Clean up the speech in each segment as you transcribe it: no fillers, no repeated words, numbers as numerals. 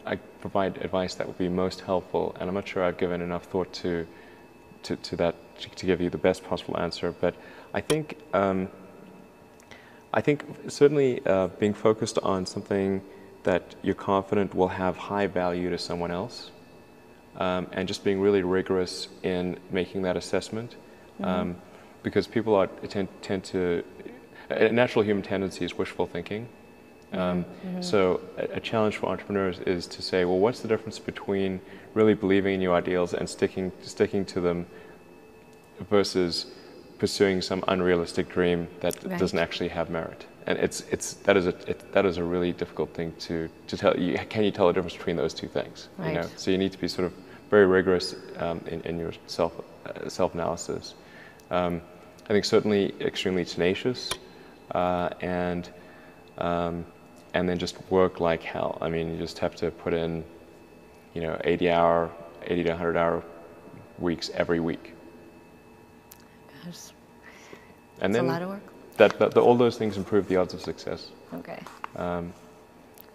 I provide advice that would be most helpful, and I'm not sure I've given enough thought to that to give you the best possible answer. But I think certainly being focused on something that you're confident will have high value to someone else, and just being really rigorous in making that assessment, because people tend to, a natural human tendency is wishful thinking. So a challenge for entrepreneurs is to say, well, what's the difference between really believing in your ideals and sticking to them versus pursuing some unrealistic dream that doesn't actually have merit? And that is a really difficult thing to tell. Can you tell the difference between those two things? You know? So you need to be sort of very rigorous in your self-analysis. I think certainly extremely tenacious, and then just work like hell. I mean, you just have to put in, 80 to 100-hour weeks every week. Gosh, and that's then a lot of work. All those things improve the odds of success. Okay. I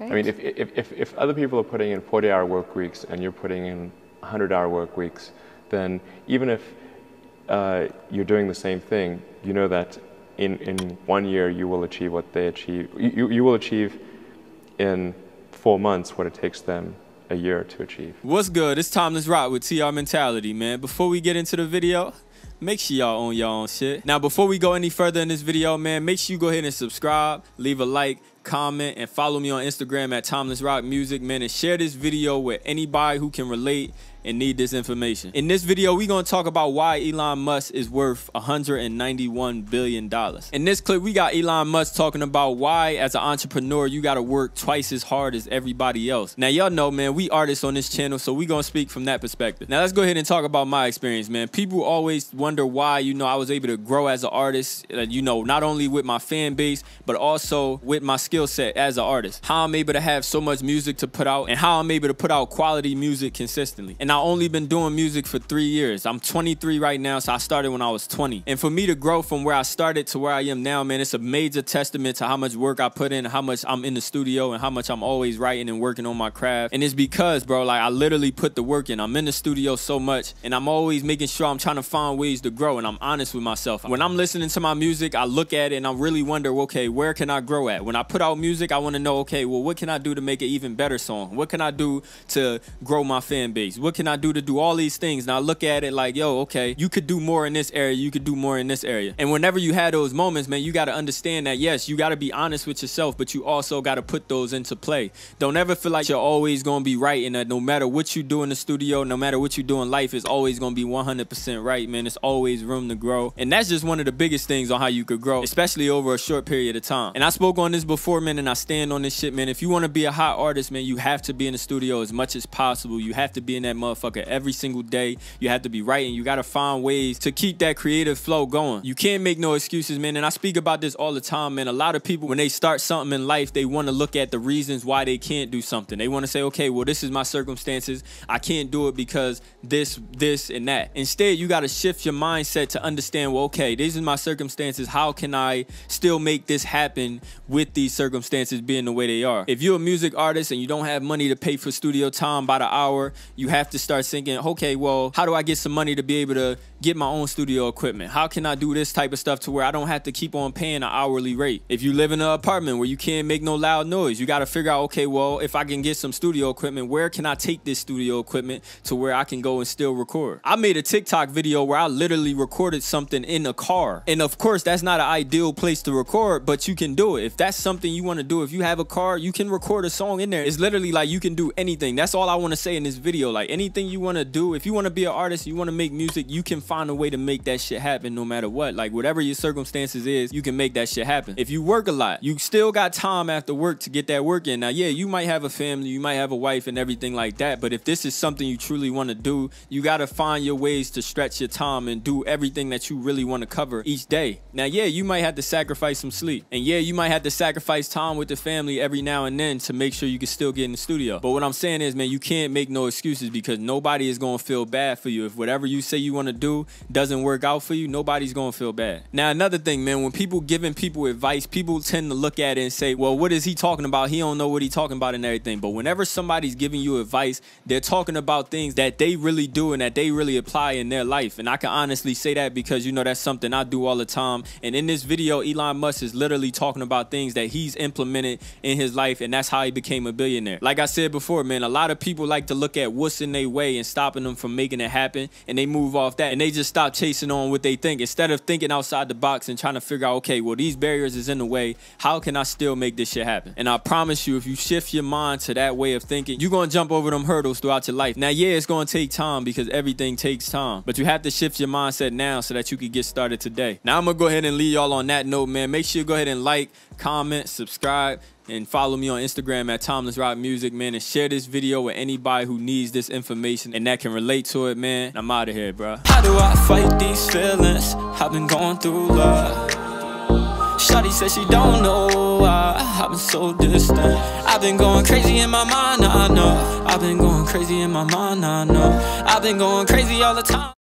mean, if other people are putting in 40-hour work weeks and you're putting in 100-hour work weeks, then even if you're doing the same thing, you know that in 1 year you will achieve what they achieve. You will achieve in 4 months what it takes them a year to achieve. What's good? It's Timeless Rock with TR Mentality, man. Before we get into the video, make sure y'all own your own shit. Now, before we go any further in this video, man, make sure you go ahead and subscribe, leave a like, comment, and follow me on Instagram at Timeless Rock Music, man, and share this video with anybody who can relate and need this information. In this video, we're gonna talk about why Elon Musk is worth $191 billion. In this clip, we got Elon Musk talking about why, as an entrepreneur, you gotta work twice as hard as everybody else. Now, y'all know, man, we artists on this channel, so we gonna speak from that perspective. Now, let's go ahead and talk about my experience, man. People always wonder why, I was able to grow as an artist, not only with my fan base, but also with my skill set as an artist. How I'm able to have so much music to put out, and how I'm able to put out quality music consistently. And I've only been doing music for 3 years. I'm 23 right now, so I started when I was 20. And for me to grow from where I started to where I am now, man, it's a major testament to how much work I put in, how much I'm in the studio, and how much I'm always writing and working on my craft. And it's because, bro, like, I literally put the work in. I'm in the studio so much, and I'm always making sure I'm trying to find ways to grow, and I'm honest with myself. When I'm listening to my music, I look at it and I really wonder, okay, where can I grow at? When I put out music, I want to know, okay, well, what can I do to make an even better song? What can I do to grow my fan base? What can I do to do all these things? Now I look at it like, yo, okay, you could do more in this area, you could do more in this area. And whenever you have those moments, man, you got to understand that, yes, you got to be honest with yourself, but you also got to put those into play. Don't ever feel like you're always going to be right, and that no matter what you do in the studio, no matter what you do in life, is always going to be 100% right, man. It's always room to grow. And that's just one of the biggest things on how you could grow, especially over a short period of time. And I spoke on this before, man, and I stand on this shit, man. If you want to be a hot artist, man, you have to be in the studio as much as possible. You have to be in that motherfucker every single day. You have to be writing. You got to find ways to keep that creative flow going. You can't make no excuses, man. And I speak about this all the time, man. A lot of people, when they start something in life, they want to look at the reasons why they can't do something. They want to say, okay, well, this is my circumstances. I can't do it because this, and that. Instead, you got to shift your mindset to understand, well, okay, these are my circumstances. How can I still make this happen with these circumstances being the way they are? If you're a music artist and you don't have money to pay for studio time by the hour, you have to start thinking, okay, well, how do I get some money to be able to get my own studio equipment? How can I do this type of stuff to where I don't have to keep on paying an hourly rate? If you live in an apartment where you can't make no loud noise, you got to figure out, okay, well, if I can get some studio equipment, where can I take this studio equipment to where I can go and still record? I made a TikTok video where I literally recorded something in a car. And of course, that's not an ideal place to record, but you can do it. If that's something you want to do, if you have a car, you can record a song in there. It's literally like you can do anything. That's all I want to say in this video. Like, anything you want to do, if you want to be an artist, you want to make music, you can find a way to make that shit happen no matter what. Like, whatever your circumstances is, you can make that shit happen. If you work a lot, you still got time after work to get that work in. Now, yeah, you might have a family, you might have a wife and everything like that, but if this is something you truly want to do, you got to find your ways to stretch your time and do everything that you really want to cover each day. Now, yeah, you might have to sacrifice some sleep, and yeah, you might have to sacrifice time with the family every now and then to make sure you can still get in the studio. But what I'm saying is, man, you can't make no excuses, because nobody is going to feel bad for you. If whatever you say you want to do, do doesn't work out for you, nobody's gonna feel bad. Now, another thing, man, when people giving people advice, people tend to look at it and say, well, what is he talking about? He don't know what he's talking about and everything. But whenever somebody's giving you advice, they're talking about things that they really do and that they really apply in their life. And I can honestly say that because, you know, that's something I do all the time. And in this video, Elon Musk is literally talking about things that he's implemented in his life, and that's how he became a billionaire. Like I said before, man, a lot of people like to look at what's in their way and stopping them from making it happen, and they move off that and they just stop chasing on what they think instead of thinking outside the box and trying to figure out, okay, well, these barriers is in the way, how can I still make this shit happen? And I promise you, if you shift your mind to that way of thinking, you're gonna jump over them hurdles throughout your life. Now, yeah, it's gonna take time because everything takes time, but you have to shift your mindset now so that you can get started today. Now, I'm gonna go ahead and leave y'all on that note, man. Make sure you go ahead and like, comment, subscribe, and follow me on Instagram at TimelessRockMusic, man, and share this video with anybody who needs this information and that can relate to it, man. I'm out of here, bro. How do I fight these feelings? I've been going through love. Shawty said she don't know why I've been so distant. I've been going crazy in my mind, I know. I've been going crazy in my mind, I know. I've been going crazy all the time.